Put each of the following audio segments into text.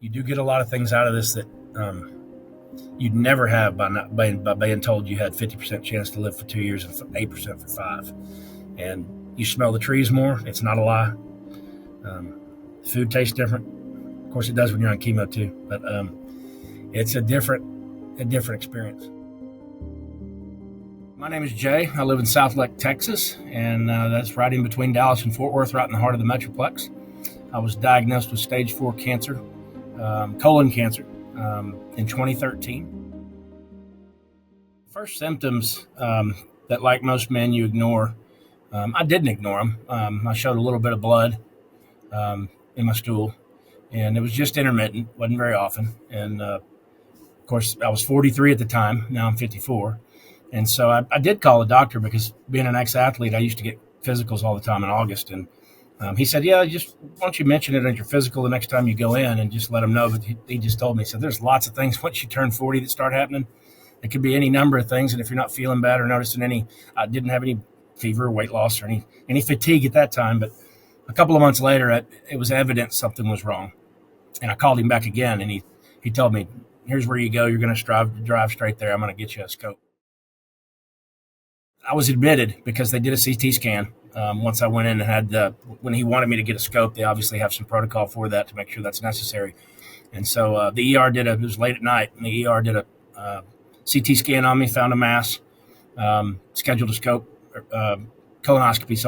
you do get a lot of things out of this that you'd never have by being told you had 50% chance to live for 2 years and 8% for 5. And you smell the trees more. It's not a lie. Food tastes different. Of course, it does when you're on chemo too, but it's a different experience. My name is Jay. I live in Southlake, Texas, and that's right in between Dallas and Fort Worth, right in the heart of the Metroplex. I was diagnosed with stage 4 cancer, colon cancer, in 2013. First symptoms that, like most men, you ignore. I didn't ignore them. I showed a little bit of blood in my stool, and it was just intermittent, wasn't very often. And of course, I was 43 at the time. Now I'm 54. And so I did call a doctor because, being an ex-athlete, I used to get physicals all the time in August. And he said, yeah, just why don't you mention it at your physical the next time you go in and just let them know. But he just told me, so there's lots of things once you turn 40 that start happening. It could be any number of things. And if you're not feeling bad or noticing I didn't have any fever or weight loss or any fatigue at that time. But a couple of months later, it was evident something was wrong. And I called him back again, and he told me, here's where you go. You're going to drive straight there. I'm going to get you a scope. I was admitted because they did a CT scan. Once I went in and had when he wanted me to get a scope, they obviously have some protocol for that to make sure that's necessary. And so the ER it was late at night, and the ER did a CT scan on me, found a mass, scheduled a scope, colonoscopy,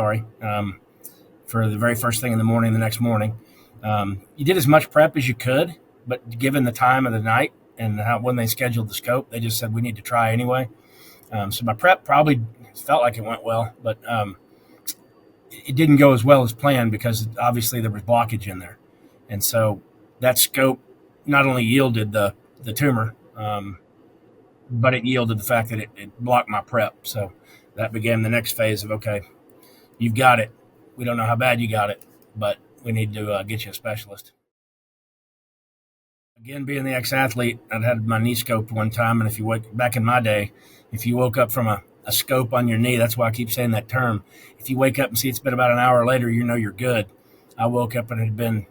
for the very first thing in the morning, the next morning. You did as much prep as you could, but given the time of the night and when they scheduled the scope, they just said, we need to try anyway. So my prep probably felt like it went well, but it didn't go as well as planned because obviously there was blockage in there. And so that scope not only yielded the tumor, but it yielded the fact that it blocked my prep. So that began the next phase of, okay, you've got it. We don't know how bad you got it, but we need to get you a specialist. Again, being the ex-athlete, I'd had my knee scoped one time, and back in my day, if you woke up from a scope on your knee, that's why I keep saying that term. If you wake up and see it's been about an hour later, you know you're good. I woke up and it had been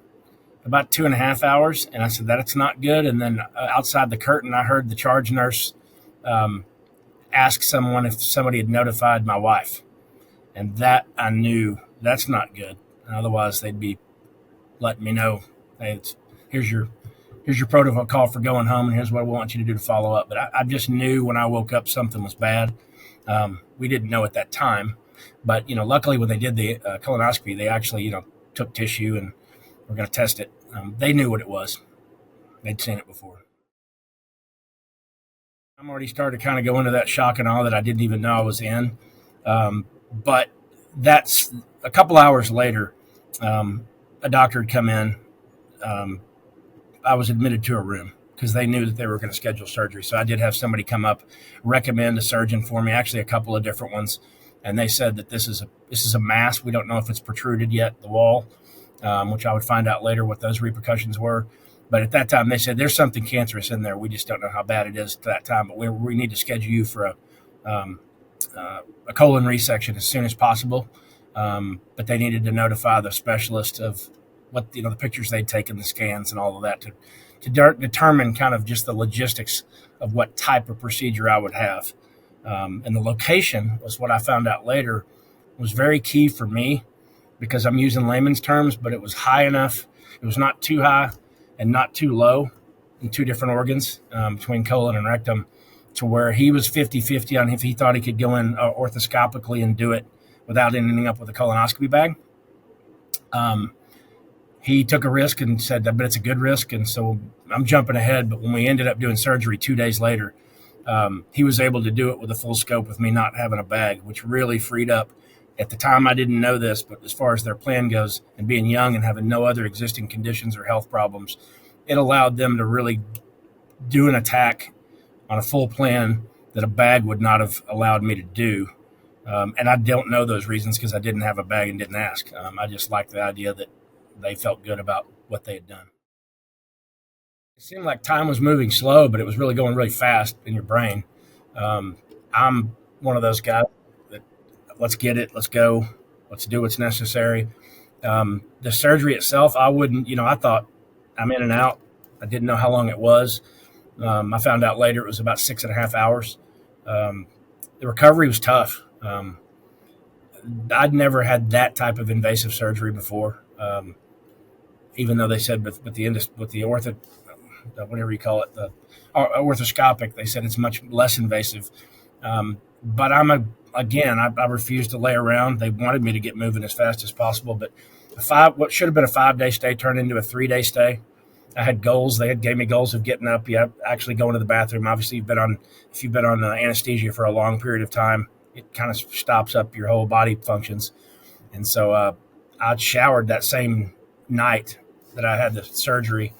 about 2.5 hours, and I said, that's not good. And then outside the curtain, I heard the charge nurse ask someone if somebody had notified my wife. And that I knew that's not good. Otherwise, they'd be letting me know, hey, here's your protocol call for going home, and here's what we want you to do to follow up. But I just knew when I woke up something was bad. We didn't know at that time. But, luckily when they did the colonoscopy, they actually, took tissue and were going to test it. They knew what it was. They'd seen it before. I'm already started to kind of go into that shock and awe that I didn't even know I was in. But that's a couple hours later, a doctor had come in. I was admitted to a room because they knew that they were going to schedule surgery. So I did have somebody come up, recommend a surgeon for me, actually a couple of different ones. And they said that this is a mass. We don't know if it's protruded yet, the wall, which I would find out later what those repercussions were. But at that time, they said there's something cancerous in there. We just don't know how bad it is at that time. But we need to schedule you for a colon resection as soon as possible. But they needed to notify the specialist of what the pictures they'd taken, the scans, and all of that to determine kind of just the logistics of what type of procedure I would have. And the location was what I found out later was very key for me because I'm using layman's terms, but it was high enough. It was not too high and not too low in two different organs between colon and rectum, to where he was 50-50 on if he thought he could go in orthoscopically and do it without ending up with a colonoscopy bag. He took a risk and said, but it's a good risk. And so I'm jumping ahead. But when we ended up doing surgery 2 days later, he was able to do it with a full scope with me not having a bag, which really freed up. At the time, I didn't know this, but as far as their plan goes and being young and having no other existing conditions or health problems, it allowed them to really do an attack on a full plan that a bag would not have allowed me to do. And I don't know those reasons because I didn't have a bag and didn't ask. I just liked the idea that they felt good about what they had done. It seemed like time was moving slow, but it was really going really fast in your brain. I'm one of those guys that let's get it, let's go, let's do what's necessary. The surgery itself, I wouldn't, I thought I'm in and out I didn't know how long it was. I found out later it was about 6.5 hours. Um, the recovery was tough. I'd never had that type of invasive surgery before. Even though they said with the whatever you call it, the orthoscopic, they said it's much less invasive. But I refused to lay around. They wanted me to get moving as fast as possible, but what should have been a 5-day stay turned into a 3-day stay. I had goals. They had gave me goals of getting up, actually going to the bathroom. Obviously, if you've been on anesthesia for a long period of time, it kind of stops up your whole body functions. And so I showered that same night that I had the surgery,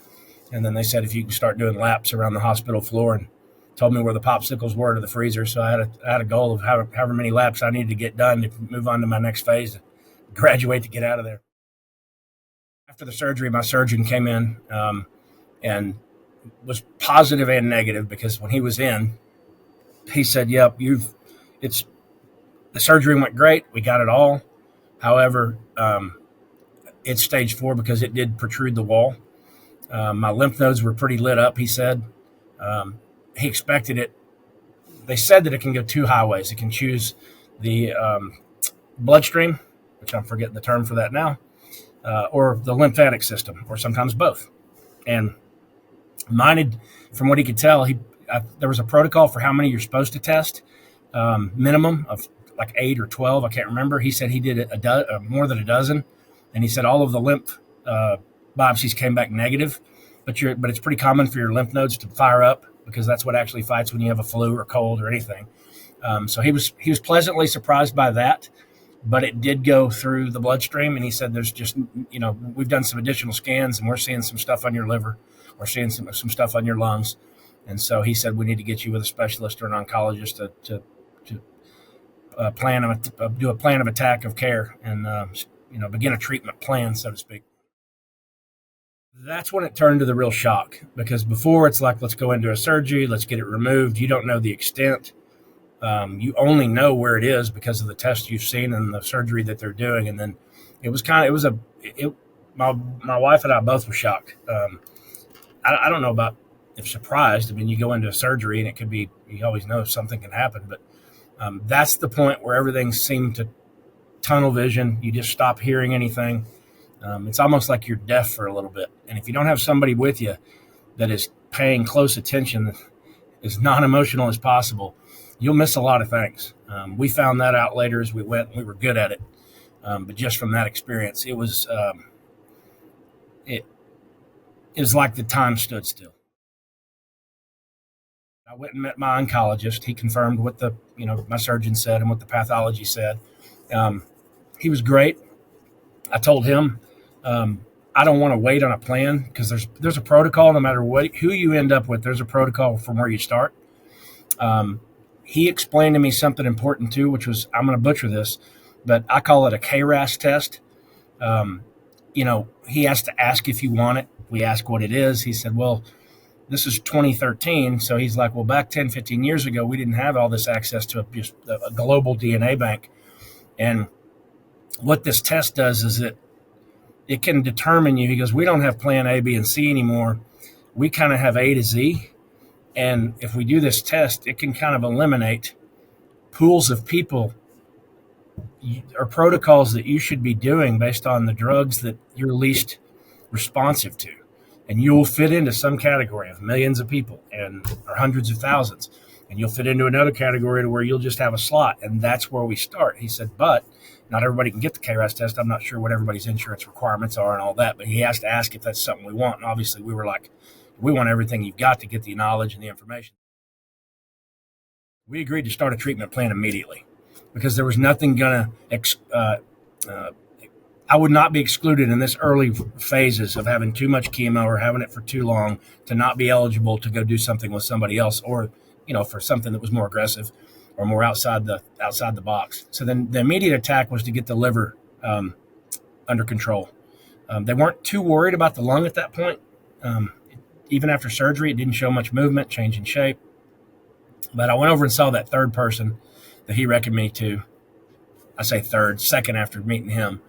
and then they said if you can start doing laps around the hospital floor, and told me where the popsicles were to the freezer. So I had a goal of however many laps I needed to get done to move on to my next phase, to graduate, to get out of there. After the surgery, my surgeon came in and was positive and negative, because when he was in, he said, "Yep, it's the surgery went great. We got it all. However, it's stage 4 because it did protrude the wall. My lymph nodes were pretty lit up," he said. He expected it. They said that it can go 2 highways. It can choose the bloodstream, which I'm forgetting the term for that now, or the lymphatic system, or sometimes both. And mine had, from what he could tell, there was a protocol for how many you're supposed to test, minimum of like 8 or 12. I can't remember. He said he did more than a dozen, and he said all of the lymph biopsies came back negative. But it's pretty common for your lymph nodes to fire up, because that's what actually fights when you have a flu or cold or anything. So he was pleasantly surprised by that, but it did go through the bloodstream. And he said, "There's just, we've done some additional scans, and we're seeing some stuff on your liver. We're seeing some stuff on your lungs." And so he said, "We need to get you with a specialist or an oncologist to do a plan of attack of care, and begin a treatment plan, so to speak." That's when it turned to the real shock, because before it's like, let's go into a surgery, let's get it removed. You don't know the extent. You only know where it is because of the test you've seen and the surgery that they're doing. And then my wife and I both were shocked. I don't know about if surprised. I mean, you go into a surgery and it could be, you always know something can happen, but that's the point where everything seemed to tunnel vision. You just stop hearing anything. It's almost like you're deaf for a little bit. And if you don't have somebody with you that is paying close attention, as non-emotional as possible, you'll miss a lot of things. We found that out later as we went. We were good at it. But just from that experience, it was like the time stood still. I went and met my oncologist. He confirmed what my surgeon said and what the pathology said. He was great. I told him, I don't want to wait on a plan, because there's a protocol. No matter who you end up with, there's a protocol from where you start. He explained to me something important too, which was, I'm going to butcher this, but I call it a KRAS test. He has to ask if you want it. We ask what it is. He said, well, this is 2013. So he's like, well, back 10, 15 years ago, we didn't have all this access to a global DNA bank. And what this test does is it can determine you. He goes, we don't have plan A, B, and C anymore. We kind of have A to Z. And if we do this test, it can kind of eliminate pools of people or protocols that you should be doing based on the drugs that you're least responsive to. And you'll fit into some category of millions of people or hundreds of thousands. And you'll fit into another category to where you'll just have a slot. And that's where we start. He said, but not everybody can get the KRAS test. I'm not sure what everybody's insurance requirements are and all that, but he has to ask if that's something we want. And obviously we were like, we want everything you've got to get the knowledge and the information. We agreed to start a treatment plan immediately, because there was nothing going to, I would not be excluded in this early phases of having too much chemo or having it for too long to not be eligible to go do something with somebody else, or, for something that was more aggressive or more outside the box. So then the immediate attack was to get the liver under control. They weren't too worried about the lung at that point. Even after surgery, it didn't show much movement, change in shape. But I went over and saw that third person that he recommended me to. I say second after meeting him.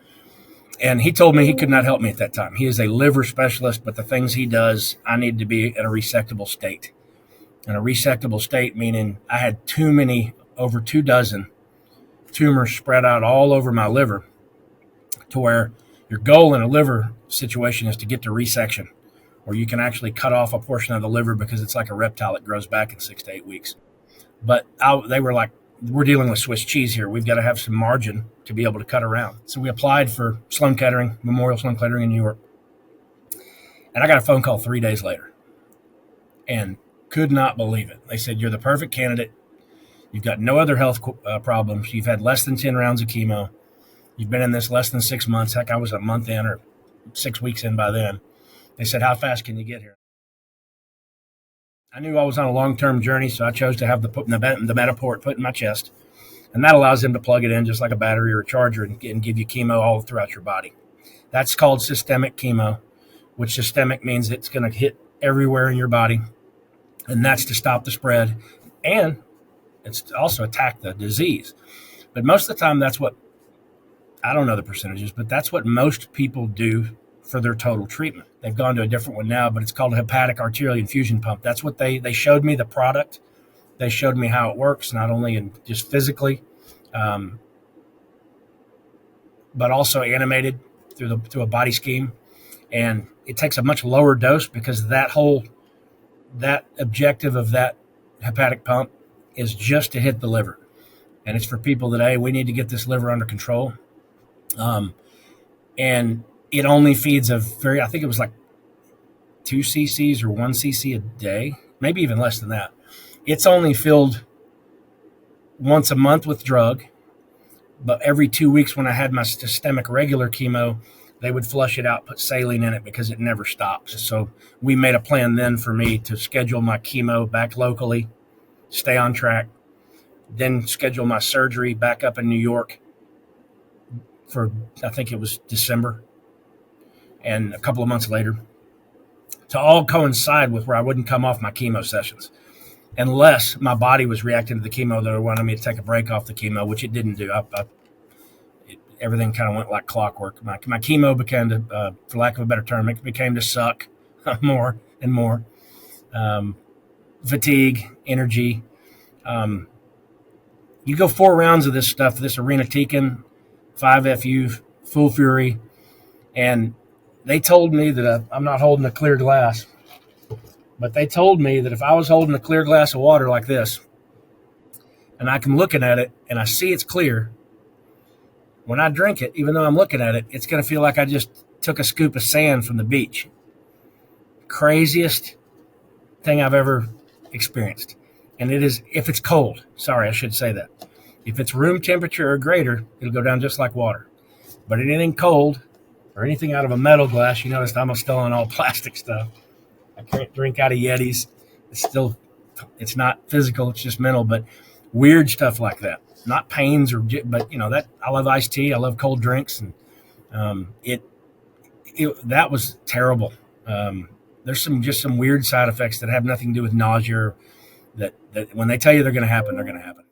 And he told me he could not help me at that time. He is a liver specialist, but the things he does, I need to be in a resectable state. In a resectable state, meaning I had too many, over 24 tumors spread out all over my liver, to where your goal in a liver situation is to get to resection, where you can actually cut off a portion of the liver because it's like a reptile that grows back in 6 to 8 weeks. But they were like, we're dealing with Swiss cheese here. We've got to have some margin to be able to cut around. So we applied for Sloan Kettering, Memorial Sloan Kettering in New York. And I got a phone call 3 days later and could not believe it. They said, you're the perfect candidate. You've got no other health problems. You've had less than 10 rounds of chemo. You've been in this less than 6 months. Heck, I was a month in or 6 weeks in by then. They said, how fast can you get here? I knew I was on a long-term journey, so I chose to have the Metaport put in my chest. And that allows them to plug it in just like a battery or a charger and give you chemo all throughout your body. That's called systemic chemo, which systemic means it's going to hit everywhere in your body. And that's to stop the spread. And it's to also attack the disease. But most of the time, that's what, I don't know the percentages, but that's what most people do for their total treatment. They've gone to a different one now, but it's called a hepatic arterial infusion pump. That's what they showed me the product. They showed me how it works, not only in just physically, but also animated through a body scheme. And it takes a much lower dose because that objective of that hepatic pump is just to hit the liver. And it's for people that, hey, we need to get this liver under control. And it only feeds I think it was like 2 cc's or 1 cc a day, maybe even less than that. It's only filled once a month with drug, but every 2 weeks when I had my systemic regular chemo, they would flush it out, put saline in it because it never stops. So we made a plan then for me to schedule my chemo back locally, stay on track, then schedule my surgery back up in New York for, I think it was December, and a couple of months later, to all coincide with where I wouldn't come off my chemo sessions unless my body was reacting to the chemo that wanted me to take a break off the chemo, which it didn't do. Everything kind of went like clockwork. My chemo began to, for lack of a better term, it became to suck more and more. Fatigue, energy. You go 4 rounds of this stuff, this irinotecan, 5-FU, full fury, and they told me that I'm not holding a clear glass, but they told me that if I was holding a clear glass of water like this, and I'm looking at it and I see it's clear, when I drink it, even though I'm looking at it, it's going to feel like I just took a scoop of sand from the beach. Craziest thing I've ever experienced. And it is, if it's cold, sorry, I should say that. If it's room temperature or greater, it'll go down just like water. But anything cold or anything out of a metal glass, you notice I'm still on all plastic stuff. I can't drink out of Yetis. It's not physical, it's just mental, but weird stuff like that. Not pains but that I love iced tea. I love cold drinks. And that was terrible. There's some weird side effects that have nothing to do with nausea that when they tell you they're going to happen, they're going to happen.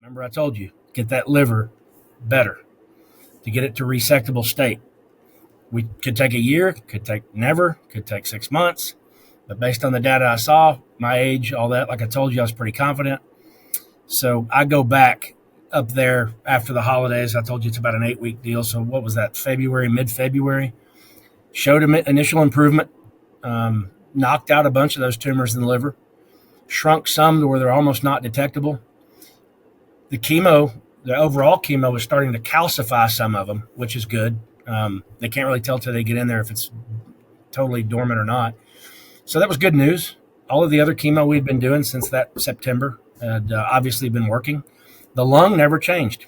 Remember I told you, get that liver better to get it to resectable state. We could take a year, could take never, could take 6 months. But based on the data I saw, my age, all that, like I told you, I was pretty confident. So I go back up there after the holidays. I told you it's about an 8-week deal. So what was that, mid-February? Showed an initial improvement, knocked out a bunch of those tumors in the liver, shrunk some to where they're almost not detectable. The overall chemo is starting to calcify some of them, which is good. They can't really tell till they get in there if it's totally dormant or not. So that was good news. All of the other chemo we'd been doing since that September had obviously been working. The lung never changed.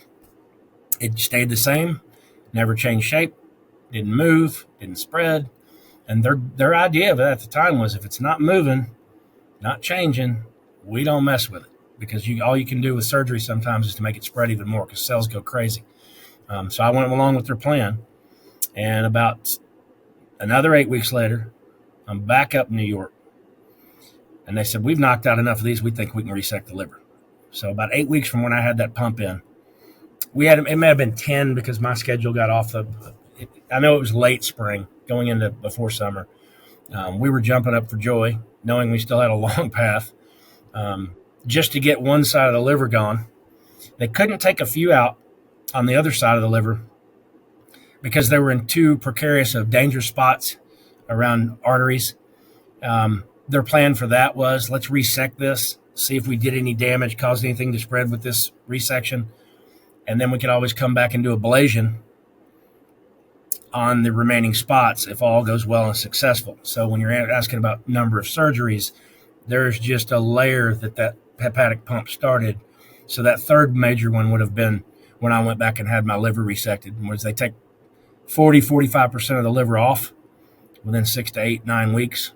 It stayed the same, never changed shape, didn't move, didn't spread. And their idea of it at the time was if it's not moving, not changing, we don't mess with it. Because all you can do with surgery sometimes is to make it spread even more because cells go crazy. So I went along with their plan. And about another 8 weeks later, I'm back up in New York. And they said, we've knocked out enough of these. We think we can resect the liver. So about 8 weeks from when I had that pump in, it may have been 10 because my schedule got off I know it was late spring going into before summer. We were jumping up for joy, knowing we still had a long path, just to get one side of the liver gone. They couldn't take a few out on the other side of the liver because they were in too precarious of dangerous spots around arteries. Their plan for that was, let's resect this, see if we did any damage, caused anything to spread with this resection, and then we could always come back and do ablation on the remaining spots if all goes well and successful. So when you're asking about number of surgeries, there's just a layer that hepatic pump started. So that third major one would have been when I went back and had my liver resected, was they take 45% of the liver off within 6 to 8, 9 weeks.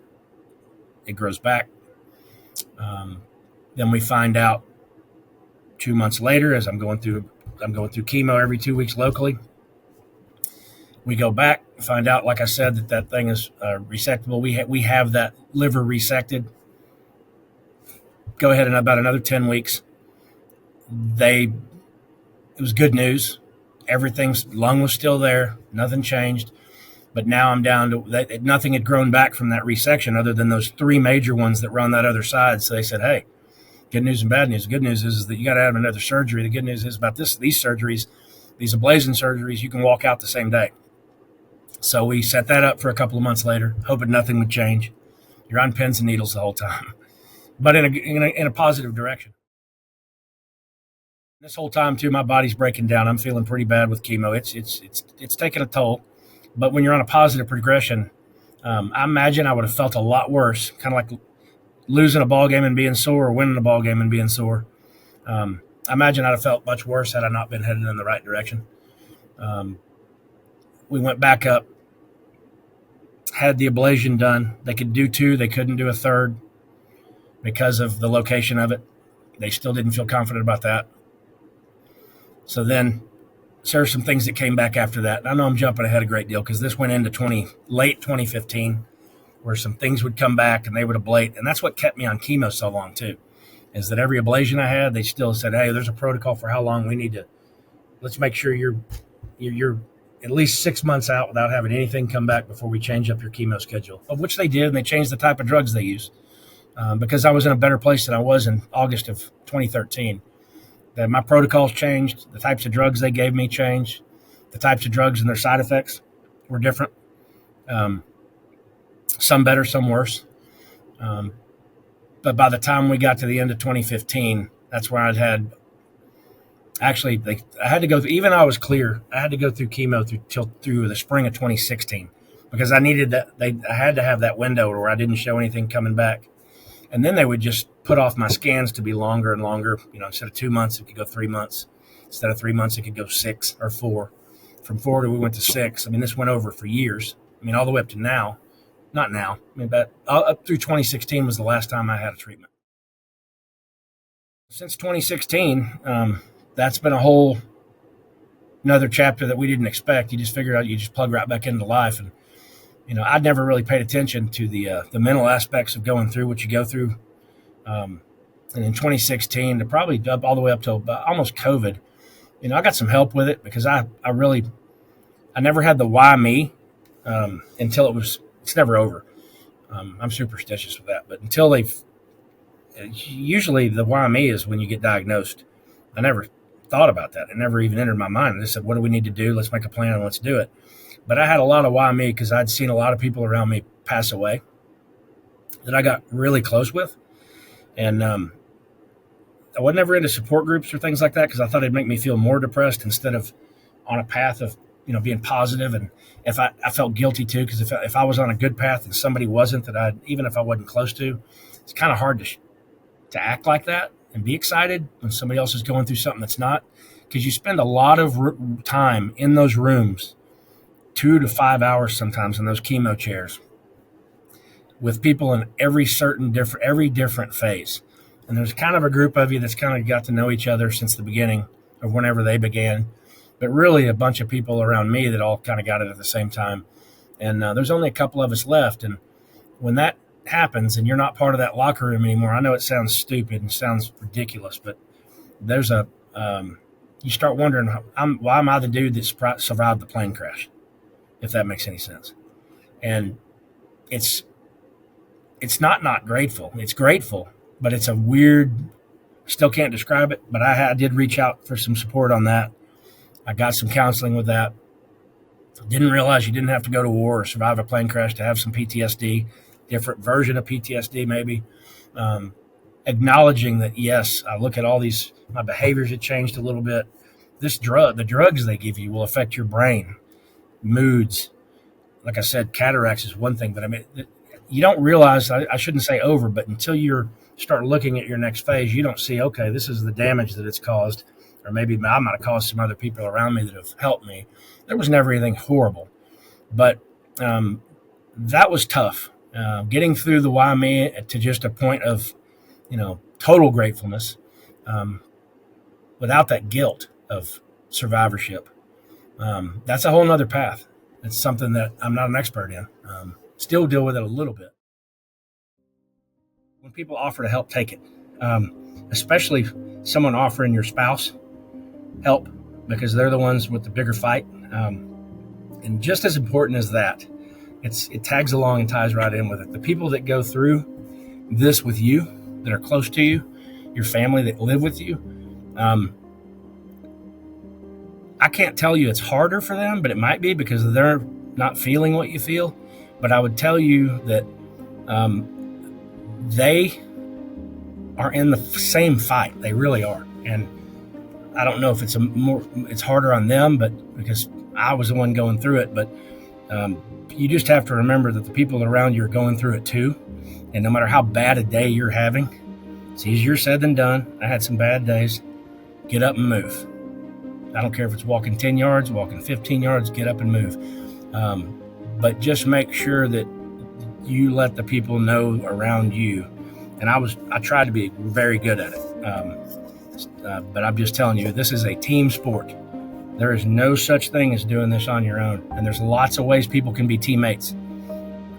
It grows back. Then we find out 2 months later, as I'm going through chemo every 2 weeks locally. We go back, find out, like I said, that thing is resectable. We have that liver resected. Go ahead in about another 10 weeks. It was good news. Everything's lung was still there. Nothing changed. But now I'm down to that. Nothing had grown back from that resection other than those 3 major ones that were on that other side. So they said, hey, good news and bad news. The good news is that you got to have another surgery. The good news is about these surgeries, these ablation surgeries, you can walk out the same day. So we set that up for a couple of months later, hoping nothing would change. You're on pins and needles the whole time, but in a positive direction. This whole time too, my body's breaking down. I'm feeling pretty bad with chemo. It's taking a toll. But when you're on a positive progression, I imagine I would have felt a lot worse, kind of like losing a ball game and being sore, or winning a ball game and being sore. I imagine I'd have felt much worse had I not been headed in the right direction. We went back up, had the ablation done. They could do 2, they couldn't do a third because of the location of it. They still didn't feel confident about that. So then there are some things that came back after that. And I know I'm jumping ahead a great deal because this went into late 2015, where some things would come back and they would ablate. And that's what kept me on chemo so long too, is that every ablation I had, they still said, hey, there's a protocol for how long we need to, let's make sure you're at least 6 months out without having anything come back before we change up your chemo schedule, of which they did. And they changed the type of drugs they use because I was in a better place than I was in August of 2013. That my protocols changed. The types of drugs they gave me changed. The types of drugs and their side effects were different. Some better, some worse. But by the time we got to the end of 2015, that's where I had to go through, even though I was clear, I had to go through chemo through the spring of 2016 because I needed that. I had to have that window where I didn't show anything coming back. And then they would just put off my scans to be longer and longer. Instead of 2 months, it could go 3 months. Instead of 3 months, it could go 6 or 4. From 4 we went to 6. This went over for years. All the way up to now. Not now. But up through 2016 was the last time I had a treatment. Since 2016, that's been a whole another chapter that we didn't expect. You just figure out you just plug right back into life. And I'd never really paid attention to the mental aspects of going through what you go through. And in 2016, to probably all the way up to almost COVID, I got some help with it because I never had the why me until it's never over. I'm superstitious with that, but usually the why me is when you get diagnosed. I never thought about that. It never even entered my mind. I just said, what do we need to do? Let's make a plan and let's do it. But I had a lot of why me because I'd seen a lot of people around me pass away that I got really close with. And I wasn't ever into support groups or things like that because I thought it'd make me feel more depressed instead of on a path of, being positive. And if I felt guilty too, because if I was on a good path and somebody wasn't, even if I wasn't close to, it's kind of hard to act like that and be excited when somebody else is going through something that's not, because you spend a lot of time in those rooms, 2 to 5 hours sometimes in those chemo chairs with people in every different phase. And there's kind of a group of you that's kind of got to know each other since the beginning of whenever they began, but really a bunch of people around me that all kind of got it at the same time. And there's only a couple of us left. And when that happens and you're not part of that locker room anymore, I know it sounds stupid and sounds ridiculous, but there's you start wondering, why am I the dude that survived the plane crash? If that makes any sense. And it's not grateful. It's grateful, but it's a weird. Still can't describe it. But I did reach out for some support on that. I got some counseling with that. Didn't realize you didn't have to go to war or survive a plane crash to have some PTSD. Different version of PTSD, maybe. Acknowledging that, yes, I look at all these, my behaviors have changed a little bit. The drugs they give you will affect your brain, moods. Like I said, cataracts is one thing, but I mean, you don't realize, I shouldn't say over, but until you start looking at your next phase, you don't see, okay, this is the damage that it's caused, or maybe I might have caused some other people around me that have helped me. There was never anything horrible, but that was tough. Getting through the why me to just a point of, total gratefulness, without that guilt of survivorship. That's a whole nother path. It's something that I'm not an expert in. Still deal with it a little bit. When people offer to help, take it. Especially someone offering your spouse help, because they're the ones with the bigger fight. And just as important as that, it tags along and ties right in with it. The people that go through this with you, that are close to you, your family that live with you, I can't tell you it's harder for them, but it might be because they're not feeling what you feel. But I would tell you that they are in the same fight. They really are. And I don't know if it's harder on them, but because I was the one going through it. But you just have to remember that the people around you are going through it too. And no matter how bad a day you're having, it's easier said than done. I had some bad days. Get up and move. I don't care if it's walking 10 yards, walking 15 yards, get up and move. But just make sure that you let the people know around you. And I tried to be very good at it. But I'm just telling you, this is a team sport. There is no such thing as doing this on your own. And there's lots of ways people can be teammates.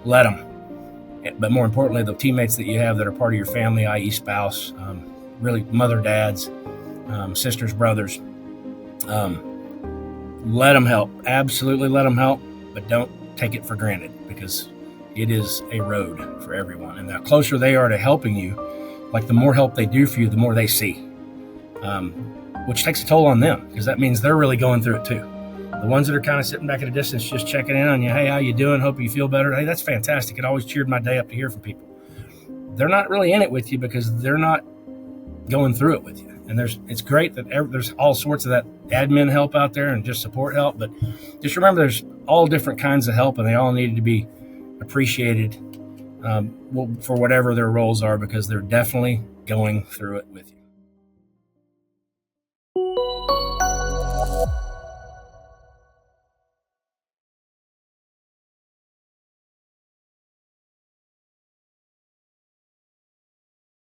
Let them. But more importantly, the teammates that you have that are part of your family, i.e. spouse, really mother, dads, sisters, brothers, let them help. Absolutely let them help, but don't take it for granted, because it is a road for everyone. And the closer they are to helping you, like the more help they do for you, the more they see, which takes a toll on them, because that means they're really going through it too. The ones that are kind of sitting back at a distance, just checking in on you. Hey, how you doing? Hope you feel better. Hey, that's fantastic. It always cheered my day up to hear from people. They're not really in it with you because they're not going through it with you. And it's great that there's all sorts of that admin help out there and just support help. But just remember, there's all different kinds of help, and they all need to be appreciated for whatever their roles are, because they're definitely going through it with you.